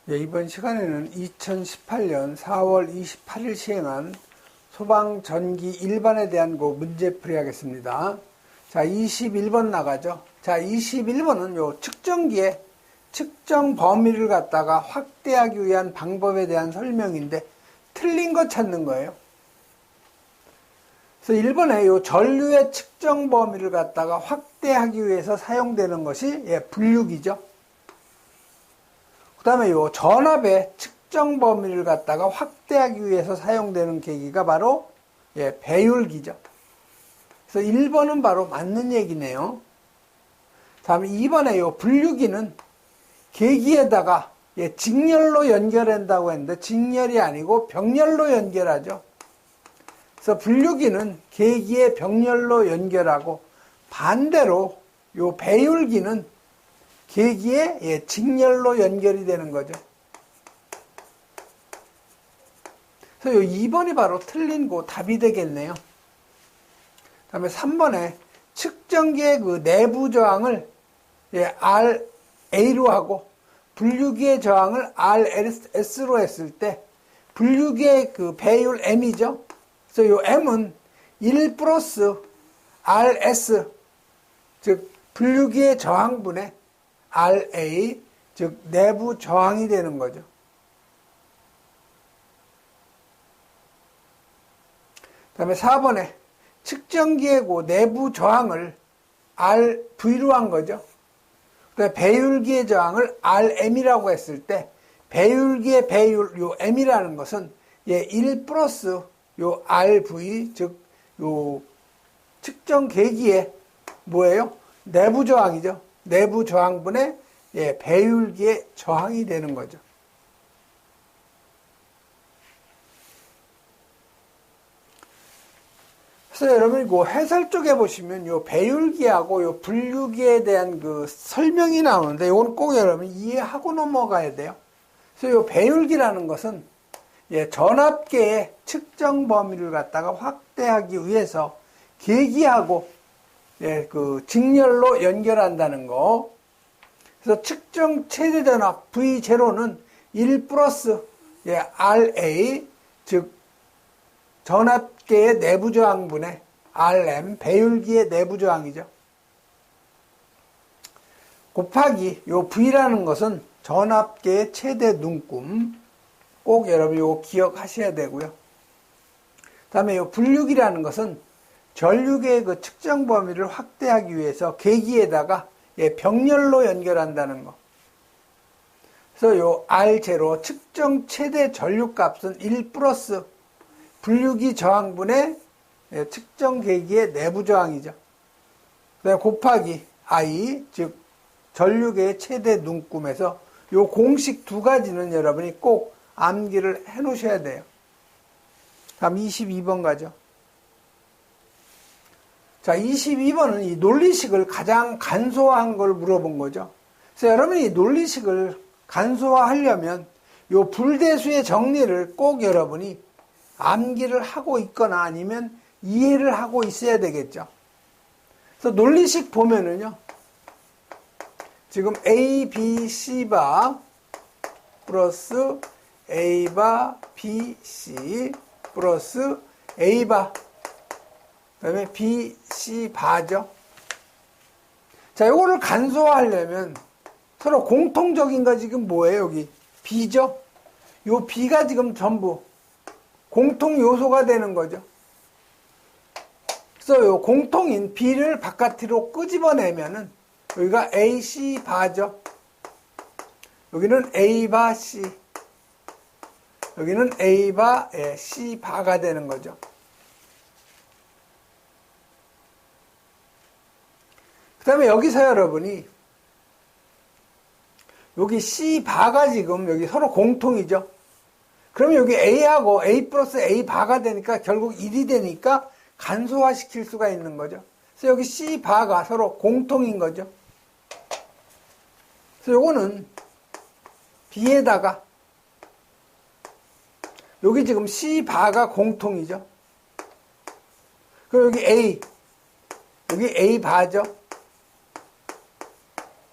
예, 이번 시간에는 2018년 4월 28일 시행한 소방전기 일반에 대한 그 문제풀이 하겠습니다. 자, 21번 나가죠. 자, 21번은 요 측정기의 측정 범위를 갖다가 확대하기 위한 방법에 대한 설명인데 틀린 거 찾는 거예요. 그래서 1번에 요 전류의 측정 범위를 갖다가 확대하기 위해서 사용되는 것이 분류기죠. 그 다음에 요 전압의 측정 범위를 갖다가 확대하기 위해서 사용되는 계기가 바로 배율기죠. 그래서 1번은 바로 맞는 얘기네요. 다음에 2번에 요 분류기는 계기에다가 직렬로 연결한다고 했는데 직렬이 아니고 병렬로 연결하죠. 그래서 분류기는 계기에 병렬로 연결하고 반대로 요 배율기는 계기에 직렬로 연결이 되는 거죠. 그래서 요 2번이 바로 틀린 거 답이 되겠네요. 그 다음에 3번에 측정기의 그 내부 저항을 RA로 하고 분류기의 저항을 RS로 했을 때 분류기의 그 배율 M이죠. 그래서 요 M은 1 플러스 RS, 즉 분류기의 저항분의 RA, 즉 내부 저항이 되는 거죠. 그 다음에 4번에 측정기의 그 내부 저항을 RV로 한 거죠. 그 다음에 배율기의 저항을 RM이라고 했을 때 배율기의 배율, 요 M이라는 것은 1 플러스 요 RV, 즉 요 측정 계기의 뭐예요? 내부 저항이죠. 내부 저항분의 배율기의 저항이 되는 거죠. 그래서 여러분 그 해설 쪽에 보시면 요 배율기하고 요 분류기에 대한 그 설명이 나오는데 이건 꼭 여러분 이해하고 넘어가야 돼요. 그래서 요 배율기라는 것은 전압계의 측정 범위를 갖다가 확대하기 위해서 계기하고 그 직렬로 연결한다는 거. 그래서 측정 최대 전압 V0는 1 플러스 RA, 즉 전압계의 내부 저항분의 RM, 배율기의 내부 저항이죠. 곱하기 요 V라는 것은 전압계의 최대 눈금. 꼭 여러분 이거 기억하셔야 되고요. 다음에 요 분류기라는 것은 전류계의 그 측정 범위를 확대하기 위해서 계기에다가 병렬로 연결한다는 거. 그래서 요 R0 측정 최대 전류값은 1 플러스 분류기 저항분의 측정 계기의 내부 저항이죠. 그다음에 곱하기 I, 즉 전류계의 최대 눈금에서 요 공식 두 가지는 여러분이 꼭 암기를 해 놓으셔야 돼요. 다음 22번 가죠. 자, 22번은 이 논리식을 가장 간소화한 걸 물어본 거죠. 그래서 여러분이 이 논리식을 간소화하려면 요 불대수의 정리를 꼭 여러분이 암기를 하고 있거나 아니면 이해를 하고 있어야 되겠죠. 그래서 논리식 보면은요, 지금 A, B, C 바 플러스 A 바, B, C 플러스 A 바, 그 다음에 B, C 바죠. 자, 요거를 간소화하려면 서로 공통적인 거 지금 뭐예요? 여기 B죠? 요 B가 지금 전부 공통 요소가 되는 거죠. 그래서 요 공통인 B를 바깥으로 끄집어내면은 여기가 AC 바죠. 여기는 A 바 C. 여기는 A 바 C 바가 되는 거죠. 그 다음에 여기서 여러분이 여기 C 바가 지금 여기 서로 공통이죠. 그러면 여기 A하고 A 플러스 A 바가 되니까 결국 1이 되니까 간소화 시킬 수가 있는 거죠. 그래서 여기 C 바가 서로 공통인 거죠. 그래서 요거는 B에다가 여기 지금 C 바가 공통이죠. 그럼 여기 A, 여기 A 바죠.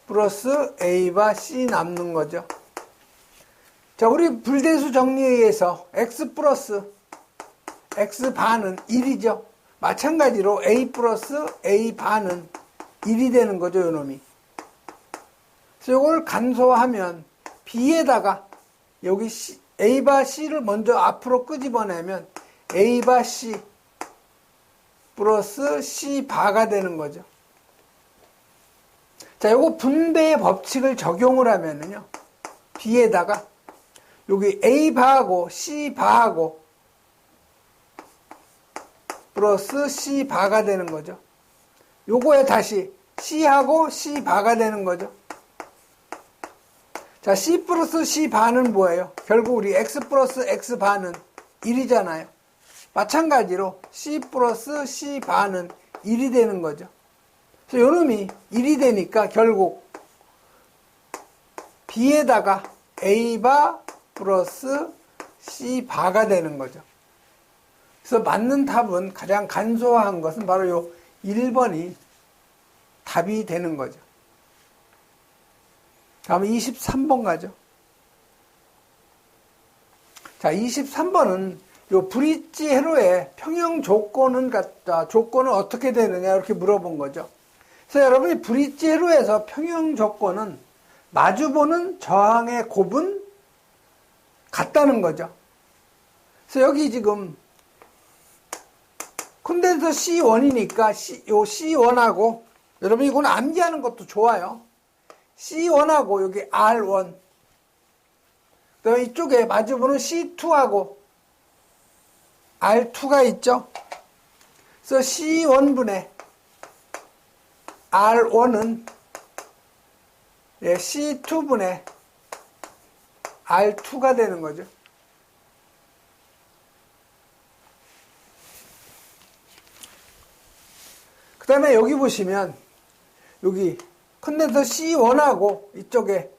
플러스 A 바 C 남는 거죠. 자, 우리 불대수 정리에 의해서 x 플러스 x 반은 1이죠. 마찬가지로 a 플러스 a 반은 1이 되는 거죠, 요 놈이. 그래서 이걸 간소화하면 b에다가 여기 a바 c를 먼저 앞으로 끄집어내면 a바 c 플러스 c 바가 되는 거죠. 자, 요거 분배의 법칙을 적용을 하면은요, b에다가 여기 a 바하고 c 바하고 플러스 c 바가 되는 거죠. 요거에 다시 c하고 c 바가 되는 거죠. 자, c 플러스 c 바는 뭐예요? 결국 우리 x 플러스 x 바는 1이잖아요. 마찬가지로 c 플러스 c 바는 1이 되는 거죠. 그래서 요놈이 1이 되니까 결국 b에다가 a 바 플러스 c 바가 되는 거죠. 그래서 맞는 답은 가장 간소화한 것은 바로 요 1번이 답이 되는 거죠. 다음 23번 가죠. 자, 23번은 요 브릿지 회로의 평형 조건은 어떻게 되느냐 이렇게 물어본 거죠. 그래서 여러분이 브릿지 회로에서 평형 조건은 마주보는 저항의 곱은 같다는 거죠. 그래서 여기 지금 콘덴서 C1이니까 요 C1하고 여러분 이거는 암기하는 것도 좋아요. C1하고 여기 R1 그다음에 이쪽에 마주보는 C2하고 R2가 있죠. 그래서 C1분의 R1은 C2분의 R2가 되는 거죠. 그 다음에 여기 보시면 여기 컨덴서 C1하고 이쪽에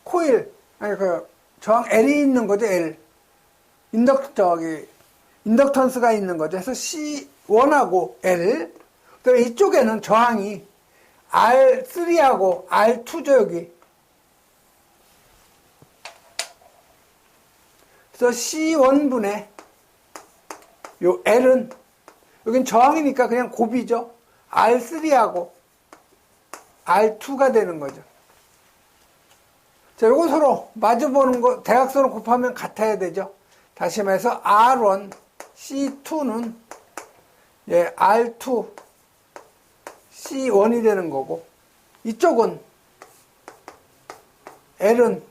코일, 아니 저항 L이 있는 거죠, L. 인덕턴스가 있는 거죠. 그래서 C1하고 L. 그 다음에 이쪽에는 저항이 R3하고 R2죠, 여기. 그래서 C1분의 요 L은 여긴 저항이니까 그냥 곱이죠. R3하고 R2가 되는 거죠. 자, 요거 서로 마주보는 거, 대각선을 곱하면 같아야 되죠. 다시 말해서 R1, C2는 R2, C1이 되는 거고, 이쪽은 L은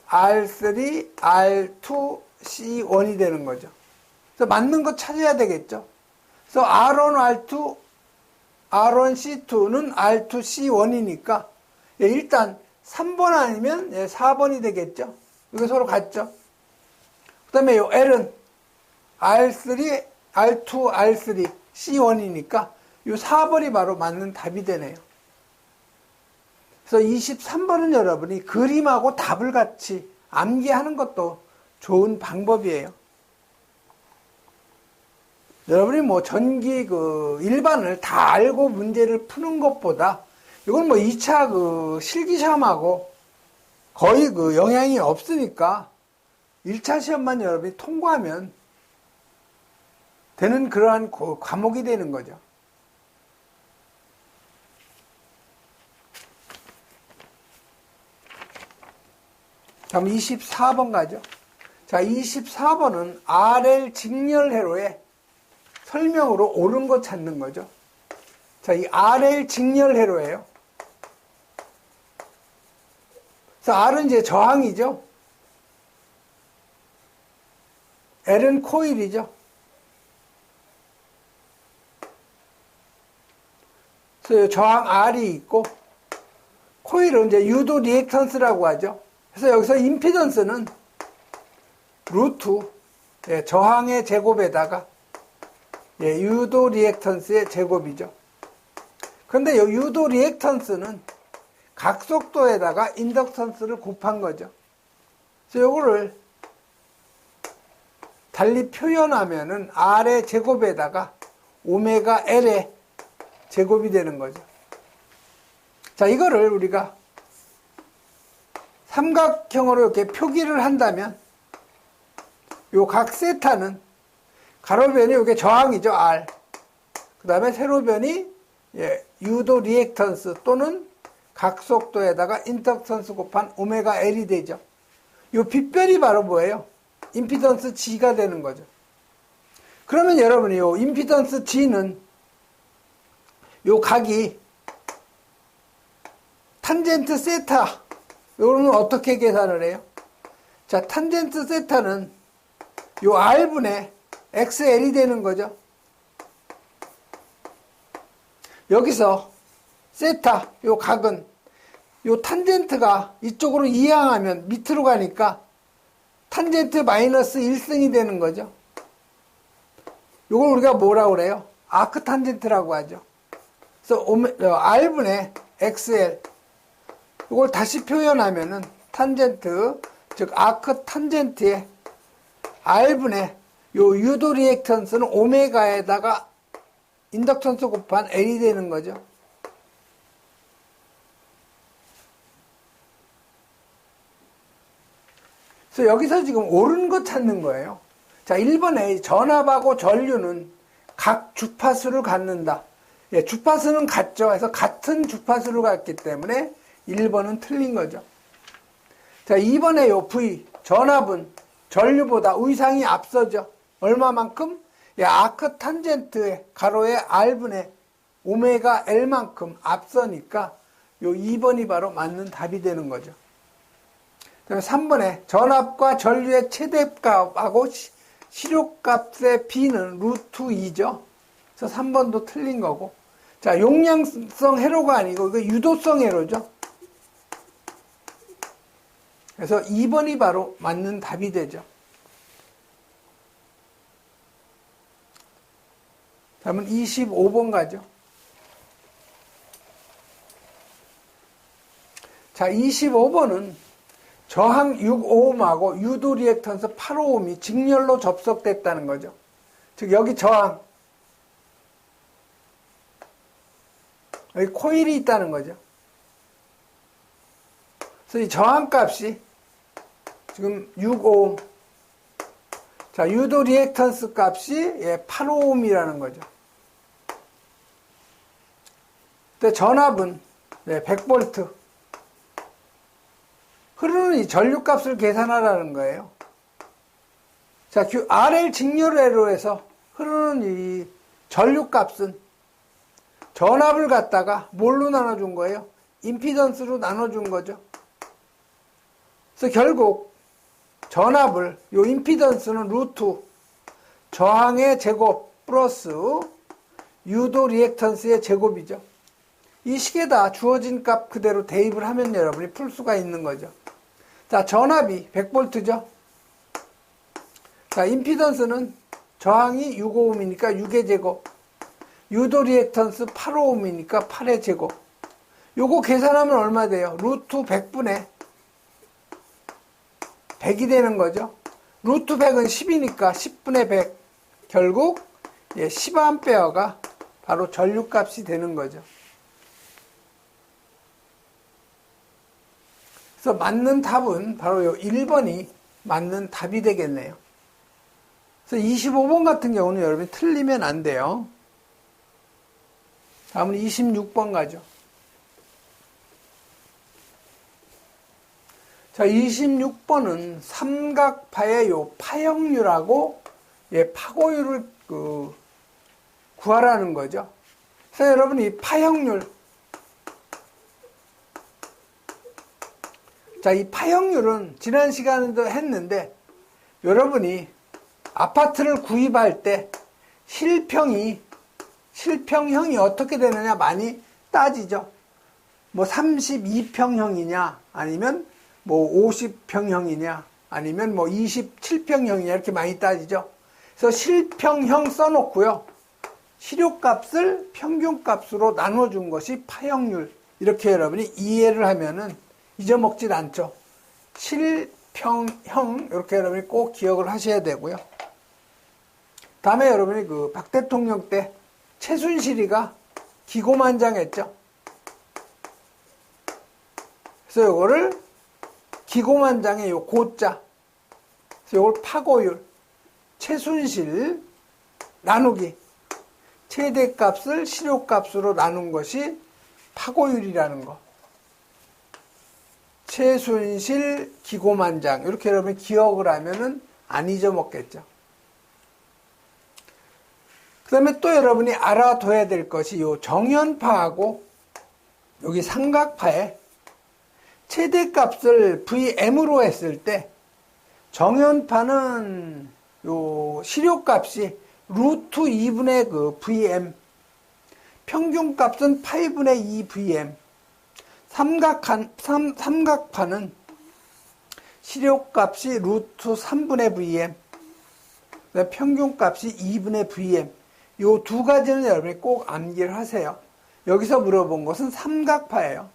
R3, R2, C1이 되는 거죠. 그래서 맞는 거 찾아야 되겠죠. 그래서 R1, R2, R1, C2는 R2, C1이니까 일단 3번 아니면 4번이 되겠죠. 이거 서로 같죠. 그 다음에 요 L은 R3, R2, R3, C1이니까 요 4번이 바로 맞는 답이 되네요. 그래서 23번은 여러분이 그림하고 답을 같이 암기하는 것도 좋은 방법이에요. 여러분이 뭐 전기 일반을 다 알고 문제를 푸는 것보다 이건 뭐 2차 실기 시험하고 거의 영향이 없으니까 1차 시험만 여러분이 통과하면 되는 그러한 과목이 되는 거죠. 다음 24번 가죠. 자, 24번은 RL 직렬 회로의 설명으로 옳은 거 찾는 거죠. 자, 이 RL 직렬 회로예요. 그래서 R은 이제 저항이죠. L은 코일이죠. 그래서 저항 R이 있고, 코일은 이제 유도 리액턴스라고 하죠. 그래서 여기서 임피던스는 루트, 저항의 제곱에다가 유도 리액턴스의 제곱이죠. 그런데 이 유도 리액턴스는 각속도에다가 인덕턴스를 곱한 거죠. 그래서 이거를 달리 표현하면은 R의 제곱에다가 오메가 L의 제곱이 되는 거죠. 자, 이거를 우리가 삼각형으로 이렇게 표기를 한다면 요 각 세타는 가로변이 이게 저항이죠. R. 그 다음에 세로변이 유도 리액턴스 또는 각속도에다가 인덕턴스 곱한 오메가 L이 되죠. 요 빗변이 바로 뭐예요? 임피던스 G가 되는 거죠. 그러면 여러분이 요 임피던스 G는 요 각이 탄젠트 세타, 요거는 어떻게 계산을 해요? 자, 탄젠트 세타는 요 R분의 XL이 되는 거죠. 여기서 세타, 요 각은 요 탄젠트가 이쪽으로 이항하면 밑으로 가니까 탄젠트 마이너스 1승이 되는 거죠. 요걸 우리가 뭐라고 그래요? 아크 탄젠트라고 하죠. 그래서 R분의 XL 이걸 다시 표현하면은 탄젠트, 즉 아크 탄젠트의 R분의 요 유도 리액턴스는 오메가에다가 인덕턴스 곱한 L이 되는 거죠. 그래서 여기서 지금 옳은 거 찾는 거예요. 자, 1번에 전압하고 전류는 각 주파수를 갖는다. 예, 주파수는 같죠. 그래서 같은 주파수를 갖기 때문에 1번은 틀린 거죠. 자, 2번에 요 V, 전압은 전류보다 위상이 앞서죠. 얼마만큼? 예, 아크 탄젠트의 가로의 R분의 오메가 L만큼 앞서니까 요 2번이 바로 맞는 답이 되는 거죠. 그다음에 3번에 전압과 전류의 최대값하고 시료값의 B는 루트 2죠. 그래서 3번도 틀린 거고. 자, 용량성 회로가 아니고 이거 유도성 회로죠. 그래서 2번이 바로 맞는 답이 되죠. 다음은 25번 가죠. 자, 25번은 저항 6오음하고 유도 리액턴스 8오음이 직렬로 접속됐다는 거죠. 즉 여기 저항, 여기 코일이 있다는 거죠. 그래서 이 저항값이 지금 6오음, 자, 유도 리액턴스 값이 8오음이라는 거죠. 근데 전압은 100V. 흐르는 이 전류값을 계산하라는 거예요. 자, RL 직렬회로 해서 흐르는 이 전류값은 전압을 갖다가 뭘로 나눠준 거예요? 임피던스로 나눠준 거죠. 그래서 결국 전압을, 요 임피던스는 루트 저항의 제곱 플러스 유도 리액턴스의 제곱이죠. 이 식에다 주어진 값 그대로 대입을 하면 여러분이 풀 수가 있는 거죠. 자, 전압이 100V죠. 자, 임피던스는 저항이 6오음이니까 6의 제곱, 유도 리액턴스 8오음이니까 8의 제곱. 요거 계산하면 얼마 돼요? 루트 100분의 100이 되는 거죠. 루트 100은 10이니까 10분의 100. 결국 10A가 바로 전류값이 되는 거죠. 그래서 맞는 답은 바로 요 1번이 맞는 답이 되겠네요. 그래서 25번 같은 경우는 여러분이 틀리면 안 돼요. 다음은 26번 가죠. 자, 26번은 삼각파의 요 파형률하고 파고율을 구하라는 거죠. 그래서 여러분 이 파형률, 자, 이 파형률은 지난 시간에도 했는데 여러분이 아파트를 구입할 때 실평형이 어떻게 되느냐 많이 따지죠. 뭐 32평형이냐 아니면 뭐 50평형이냐 아니면 뭐 27평형이냐 이렇게 많이 따지죠. 그래서 실평형 써놓고요. 실효값을 평균값으로 나눠준 것이 파형률. 이렇게 여러분이 이해를 하면은 잊어먹질 않죠. 실평형 이렇게 여러분이 꼭 기억을 하셔야 되고요. 다음에 여러분이 박 대통령 때 최순실이가 기고만장했죠. 그래서 이거를 기고만장의 요 고자. 요걸 파고율, 최순실 나누기. 최대값을 실효값으로 나눈 것이 파고율이라는 거. 최순실 기고만장. 이렇게 여러분이 기억을 하면은 안 잊어먹겠죠. 그 다음에 또 여러분이 알아둬야 될 것이 요 정연파하고 여기 삼각파에 최대값을 VM으로 했을 때 정연파는 요 실효값이 루트 2분의 그 VM, 평균값은 8분의 2 VM, 삼각파는 실효값이 루트 3분의 VM, 평균값이 2분의 VM. 요 두 가지는 여러분이 꼭 암기를 하세요. 여기서 물어본 것은 삼각파예요.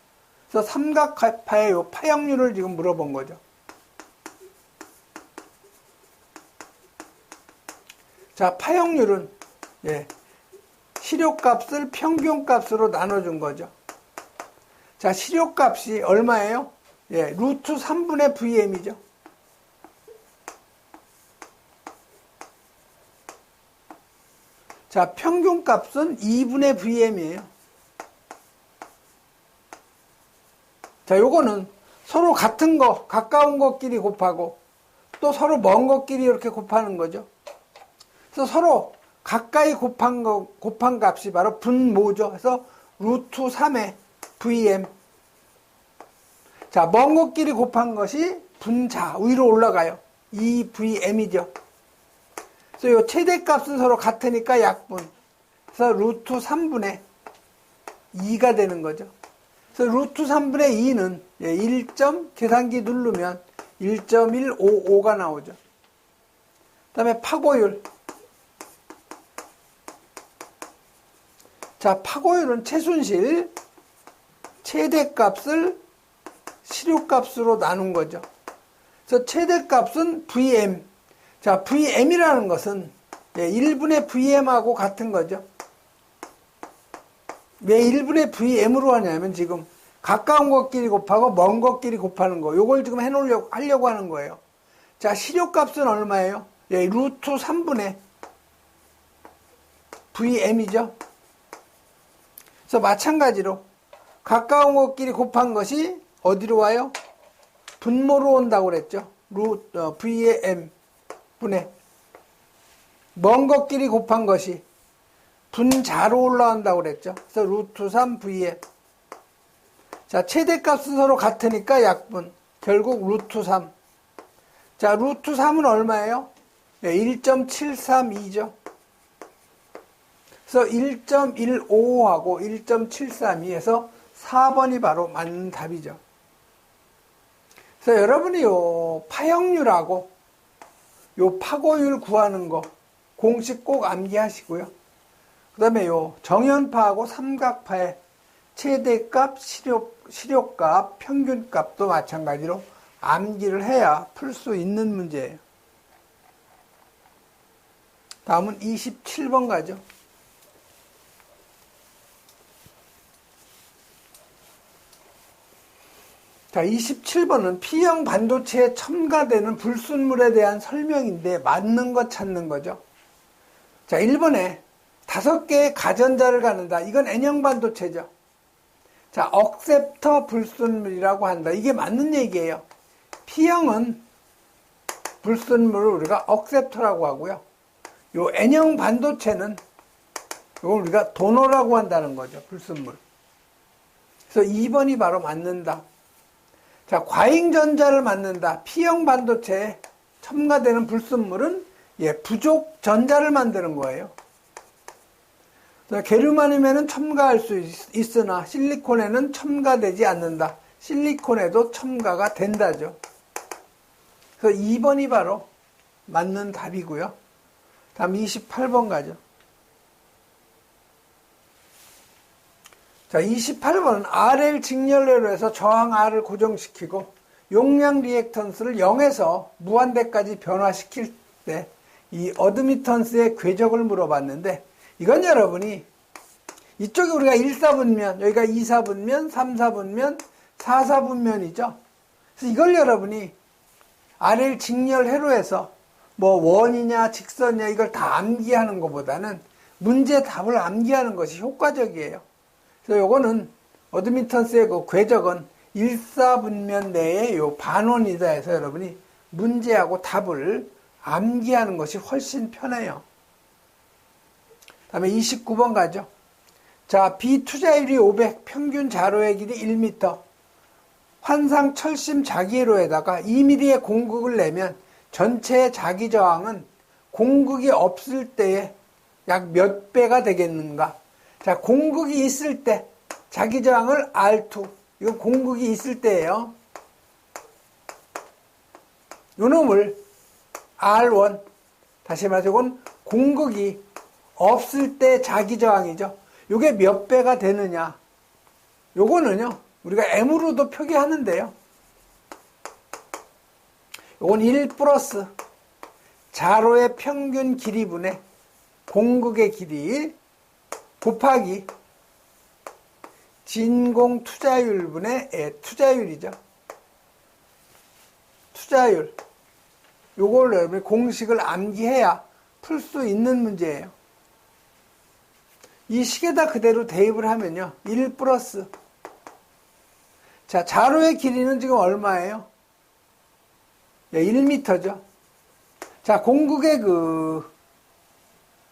그래서 삼각파의 요 파형률을 지금 물어본 거죠. 자, 파형률은 실효값을 평균값으로 나눠준 거죠. 자, 실효값이 얼마예요? 루트 3분의 VM이죠. 자, 평균값은 2분의 VM이에요. 자, 요거는 서로 같은 거, 가까운 것끼리 곱하고 또 서로 먼 것끼리 이렇게 곱하는 거죠. 그래서 서로 가까이 곱한 값이 바로 분모죠. 그래서 루트 3의 VM. 자, 먼 것끼리 곱한 것이 분자, 위로 올라가요. 2VM이죠. 그래서 요 최대값은 서로 같으니까 약분. 그래서 루트 3분의 2가 되는 거죠. 그래서 루트 3분의 2는 1. 계산기 누르면 1.155가 나오죠. 그 다음에 파고율. 자, 파고율은 최순실 최대값을 실효값으로 나눈 거죠. 그래서 최대값은 VM. 자, VM이라는 것은 1분의 VM하고 같은 거죠. 왜 1분의 VM으로 하냐면 지금 가까운 것끼리 곱하고 먼 것끼리 곱하는 거. 요걸 지금 하려고 하는 거예요. 자, 실효값은 얼마예요? 루트 3분의 VM이죠. 그래서 마찬가지로 가까운 것끼리 곱한 것이 어디로 와요? 분모로 온다고 그랬죠. VM 분의 먼 것끼리 곱한 것이 분자로 올라온다고 그랬죠. 그래서 루트 3 VM. 자, 최대값은 서로 같으니까 약분. 결국 루트 3. 자, 루트 3은 얼마예요? 1.732죠. 그래서 1.155하고 1.732에서 4번이 바로 맞는 답이죠. 그래서 여러분이 요 파형률하고 요 파고율 구하는 거 공식 꼭 암기하시고요. 그 다음에 요 정연파하고 삼각파의 최대값, 실효값, 평균값도 마찬가지로 암기를 해야 풀 수 있는 문제예요. 다음은 27번 가죠. 자, 27번은 P형 반도체에 첨가되는 불순물에 대한 설명인데 맞는 것 찾는 거죠. 자, 1번에 5개의 가전자를 갖는다. 이건 N형 반도체죠. 자, 억셉터 불순물이라고 한다. 이게 맞는 얘기예요. P형은 불순물을 우리가 억셉터라고 하고요. 요 N형 반도체는 이걸 우리가 도너라고 한다는 거죠. 불순물. 그래서 2번이 바로 맞는다. 자, 과잉전자를 만든다. P형 반도체에 첨가되는 불순물은 부족 전자를 만드는 거예요. 게르마늄에는 첨가할 수 있으나 실리콘에는 첨가되지 않는다. 실리콘에도 첨가가 된다죠. 그래서 2번이 바로 맞는 답이고요. 다음 28번 가죠. 자, 28번은 RL 직렬례로 해서 저항 R을 고정시키고 용량 리액턴스를 0에서 무한대까지 변화시킬 때 이 어드미턴스의 궤적을 물어봤는데 이건 여러분이 이쪽에 우리가 1, 4분면, 여기가 2, 4분면, 3, 4분면, 4, 4분면이죠. 그래서 이걸 여러분이 RL 직렬 회로에서 뭐 원이냐 직선이냐 이걸 다 암기하는 것보다는 문제 답을 암기하는 것이 효과적이에요. 그래서 요거는 어드미턴스의 그 궤적은 일사분면 내에 요 반원이다 해서 여러분이 문제하고 답을 암기하는 것이 훨씬 편해요. 다음에 29번 가죠. 자, B 투자율이 500, 평균 자로의 길이 1m, 환상 철심 자기로에다가 2mm의 공극을 내면 전체의 자기 저항은 공극이 없을 때에 약 몇 배가 되겠는가? 자, 공극이 있을 때 자기 저항을 R2, 이건 공극이 있을 때예요. 요 놈을 R1, 다시 말해서 이건 공극이 없을 때 자기 저항이죠. 요게 몇 배가 되느냐? 요거는요, 우리가 M으로도 표기하는데요. 요건 1 플러스 자로의 평균 길이분의 공극의 길이 곱하기 진공 투자율분의 투자율이죠. 투자율. 요걸 여러분이 공식을 암기해야 풀 수 있는 문제예요. 이 식에다 그대로 대입을 하면요. 1 플러스. 자, 자로의 길이는 지금 얼마예요? 1m죠. 자, 공극의 그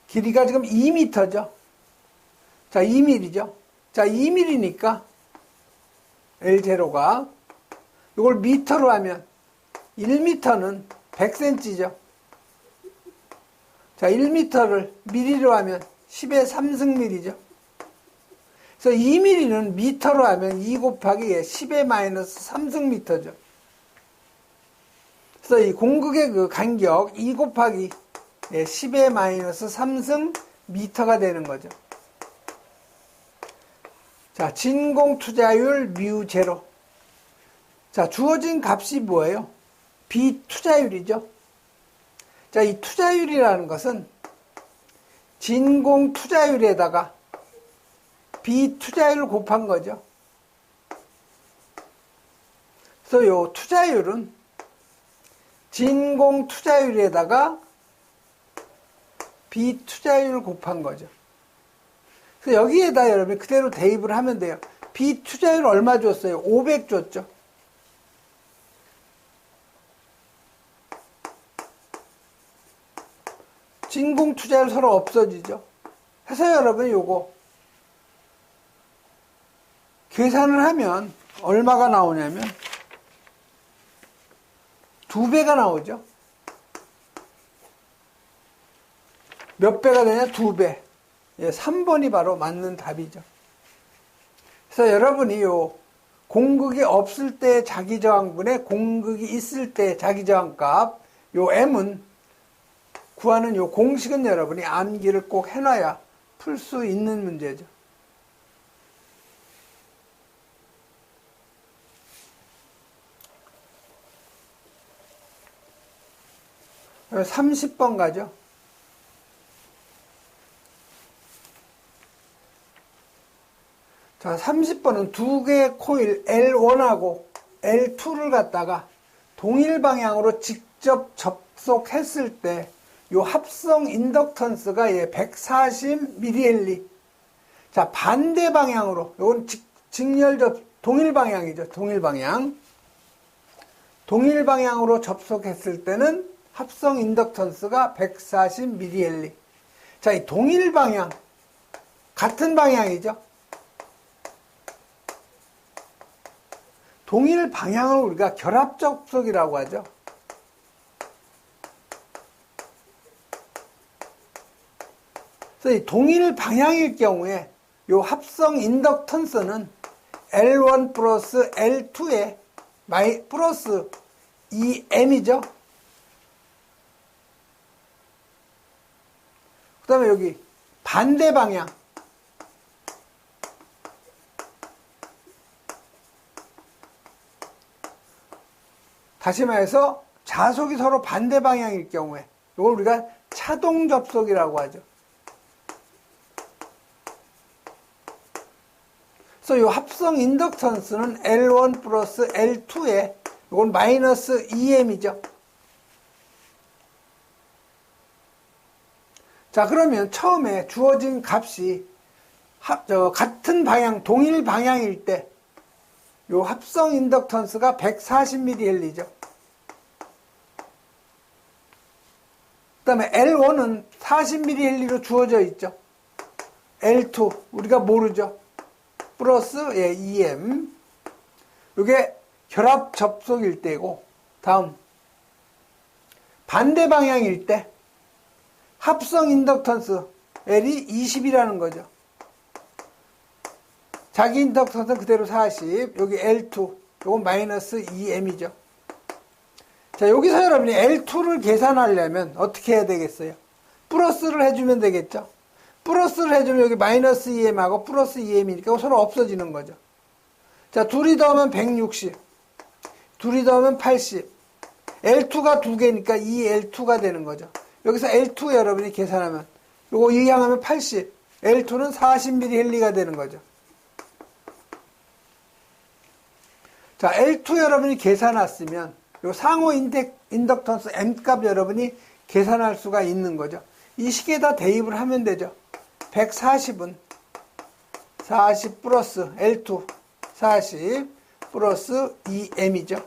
길이가 지금 2m죠. 자, 2mm죠. 자, 2mm니까 L0가 이걸 미터로 하면 1m는 100cm죠. 자, 1m를 미리로 하면 10의 3승미리죠. 그래서 2mm는 미터로 하면 2 곱하기 10의 마이너스 3승미터죠. 그래서 이 공극의 그 간격 2 곱하기 10의 마이너스 3승 미터가 되는 거죠. 자, 진공 투자율 뮤 제로. 자, 주어진 값이 뭐예요? 비투자율이죠. 자, 이 투자율이라는 것은 진공 투자율에다가 비투자율을 곱한 거죠. 그래서 요 투자율은 진공 투자율에다가 비투자율을 곱한 거죠. 그래서 여기에다 여러분이 그대로 대입을 하면 돼요. 비투자율 얼마 줬어요? 500 줬죠. 진공 투자율 서로 없어지죠. 해서 여러분이 요거 계산을 하면 얼마가 나오냐면 2배가 나오죠. 몇 배가 되냐? 2배. 3번이 바로 맞는 답이죠. 그래서 여러분이 요 공극이 없을 때 자기저항분의 공극이 있을 때 자기저항값, 요 M은 구하는 요 공식은 여러분이 암기를 꼭 해놔야 풀 수 있는 문제죠. 그럼 30번 가죠. 자, 30번은 두 개의 코일 L1하고 L2를 갖다가 동일 방향으로 직접 접속했을 때 요 합성 인덕턴스가 140mH. 자, 반대 방향으로, 요건 동일 방향이죠. 동일 방향. 동일 방향으로 접속했을 때는 합성 인덕턴스가 140mH. 자, 이 동일 방향, 같은 방향이죠. 동일 방향을 우리가 결합 접속이라고 하죠. 그래서 이 동일 방향일 경우에 이 합성 인덕턴스는 L1 플러스 L2에 플러스 2M이죠. 그 다음에 여기 반대 방향. 다시 말해서 자속이 서로 반대 방향일 경우에 이걸 우리가 차동 접속이라고 하죠. 그래서 이 합성 인덕턴스는 L1 플러스 L2에 이건 마이너스 2m이죠. 자, 그러면 처음에 주어진 값이 같은 방향, 동일 방향일 때 요 합성 인덕턴스가 140mH죠. 그 다음에 L1은 40mH로 주어져 있죠. L2 우리가 모르죠. 플러스 2m. 이게 결합 접속일 때고, 다음 반대 방향일 때 합성 인덕턴스 L이 20이라는 거죠. 자기 인덕턴스는 그대로 40, 여기 L2, 요건 마이너스 2m이죠. 자, 여기서 여러분이 L2를 계산하려면 어떻게 해야 되겠어요? 플러스를 해주면 되겠죠. 플러스를 해주면 여기 마이너스 2m하고 플러스 2m이니까 서로 없어지는 거죠. 자, 둘이 더하면 160, 둘이 더하면 80, L2가 두 개니까 2L2가 되는 거죠. 여기서 L2 여러분이 계산하면 요거 이항하면 80, L2는 40mH가 되는 거죠. 자, L2 여러분이 계산했으면 요 상호 인덕턴스 M값 여러분이 계산할 수가 있는 거죠. 이 식에다 대입을 하면 되죠. 140은 40 플러스 L2 40 플러스 2m이죠.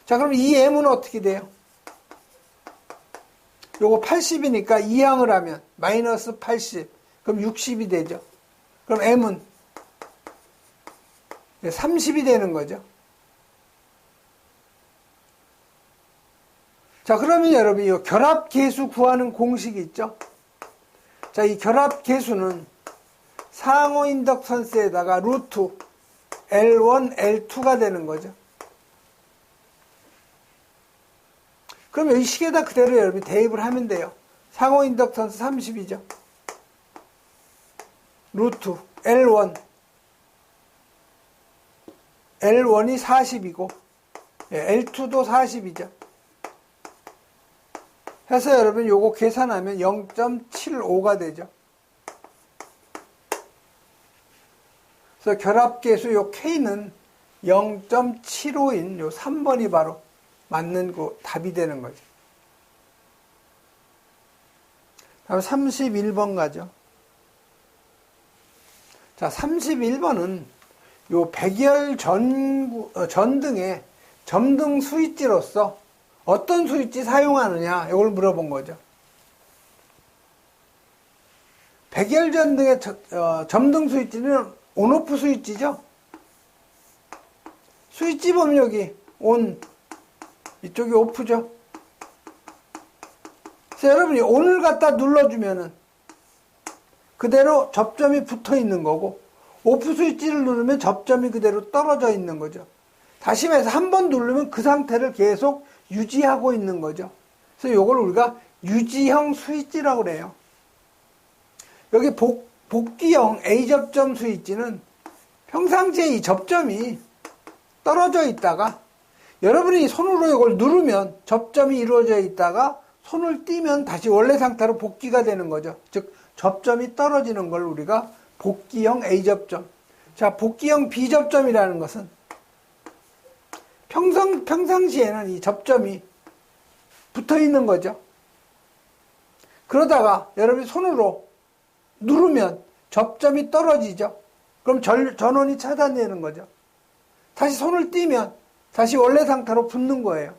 자, 그럼 2m은 어떻게 돼요? 요거 80이니까 이항을 하면 마이너스 80, 그럼 60이 되죠. 그럼 m은 30이 되는 거죠. 자, 그러면 여러분, 이 결합계수 구하는 공식이 있죠? 자, 이 결합계수는 상호 인덕턴스에다가 루트 L1, L2가 되는 거죠. 그러면 이 식에다 그대로 여러분이 대입을 하면 돼요. 상호 인덕턴스 30이죠. 루트 L1, L1이 40이고, L2도 40이죠. 해서 여러분 요거 계산하면 0.75가 되죠. 그래서 결합계수 요 K는 0.75인 요 3번이 바로 맞는 그 답이 되는 거죠. 다음 31번 가죠. 자, 31번은 요 백열 전등의 점등 스위치로서 어떤 스위치 사용하느냐 이걸 물어본 거죠. 백열 전등의 점등 스위치는 온오프 스위치죠. 스위치 보면 여기 온, 이쪽이 오프죠. 그래서 여러분이 온을 갖다 눌러주면은 그대로 접점이 붙어 있는 거고, 오프 스위치를 누르면 접점이 그대로 떨어져 있는 거죠. 다시 말해서 한 번 누르면 그 상태를 계속 유지하고 있는 거죠. 그래서 이걸 우리가 유지형 스위치라고 그래요. 여기 복귀형 A접점 스위치는 평상시에 이 접점이 떨어져 있다가 여러분이 손으로 이걸 누르면 접점이 이루어져 있다가 손을 띄면 다시 원래 상태로 복귀가 되는 거죠. 즉 접점이 떨어지는 걸 우리가 복귀형 A접점. 자, 복귀형 B접점이라는 것은 평상시에는 이 접점이 붙어 있는 거죠. 그러다가 여러분이 손으로 누르면 접점이 떨어지죠. 그럼 전원이 차단되는 거죠. 다시 손을 띄면 다시 원래 상태로 붙는 거예요.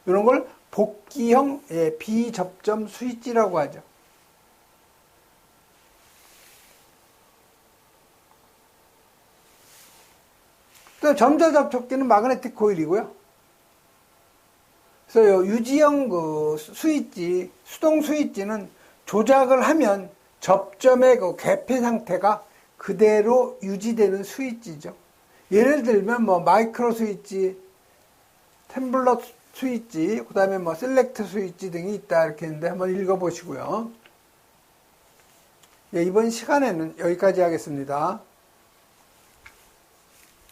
이런 걸 복귀형 비접점 스위치라고 하죠. 또 점자접촉기는 마그네틱 코일이고요. 그래서 유지형 그 스위치, 수동 스위치는 조작을 하면 접점의 그 개폐 상태가 그대로 유지되는 스위치죠. 예를 들면 뭐 마이크로 스위치, 템블러 스위치, 그 다음에 뭐 셀렉트 스위치 등이 있다 이렇게 했는데 한번 읽어보시고요. 예, 이번 시간에는 여기까지 하겠습니다.